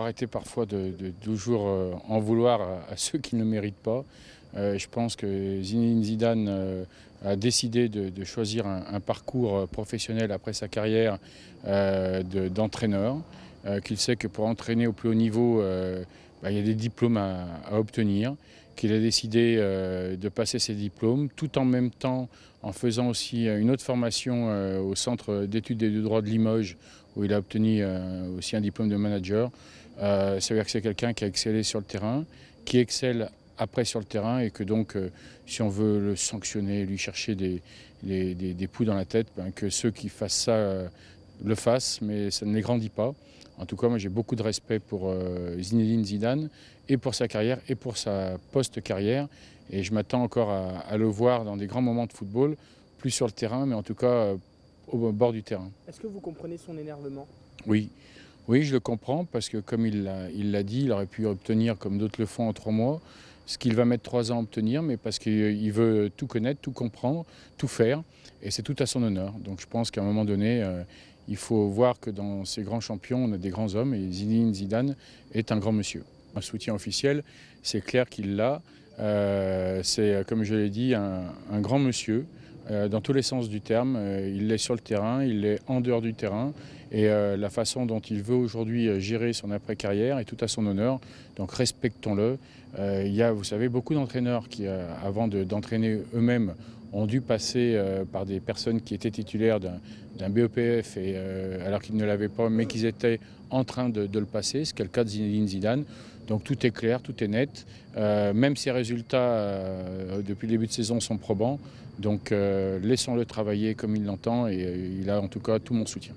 arrêter parfois de toujours en vouloir à ceux qui ne le méritent pas. Je pense que Zinedine Zidane a décidé de choisir un parcours professionnel après sa carrière d'entraîneur, qu'il sait que pour entraîner au plus haut niveau, il y a des diplômes à obtenir, qu'il a décidé de passer ses diplômes, tout en même temps en faisant aussi une autre formation au Centre d'études et de droit de Limoges, où il a obtenu aussi un diplôme de manager. Ça veut dire que c'est quelqu'un qui a excellé sur le terrain, qui excelle après sur le terrain, et que donc si on veut le sanctionner, lui chercher des poux dans la tête, que ceux qui fassent ça le fassent, mais ça ne les grandit pas. En tout cas, moi j'ai beaucoup de respect pour Zinedine Zidane, et pour sa carrière et pour sa post-carrière, et je m'attends encore à le voir dans des grands moments de football, plus sur le terrain, mais en tout cas au bord du terrain. Est-ce que vous comprenez son énervement? Oui. Oui, je le comprends, parce que comme il l'a dit, il aurait pu obtenir, comme d'autres le font, en 3 mois, ce qu'il va mettre 3 ans à obtenir, mais parce qu'il veut tout connaître, tout comprendre, tout faire, et c'est tout à son honneur. Donc je pense qu'à un moment donné, il faut voir que dans ces grands champions, on a des grands hommes, et Zinedine Zidane est un grand monsieur. Un soutien officiel, c'est clair qu'il l'a. C'est, comme je l'ai dit, un grand monsieur. Dans tous les sens du terme, il l'est sur le terrain, il l'est en dehors du terrain, et la façon dont il veut aujourd'hui gérer son après-carrière est tout à son honneur, donc respectons-le. Il y a, vous savez, beaucoup d'entraîneurs qui, avant d'entraîner eux-mêmes, ont dû passer par des personnes qui étaient titulaires d'un BEPF, alors qu'ils ne l'avaient pas, mais qu'ils étaient en train de le passer, c'est le cas de Zinedine Zidane. Donc tout est clair, tout est net, même ses résultats depuis le début de saison sont probants, donc laissons-le travailler comme il l'entend, et il a en tout cas tout mon soutien.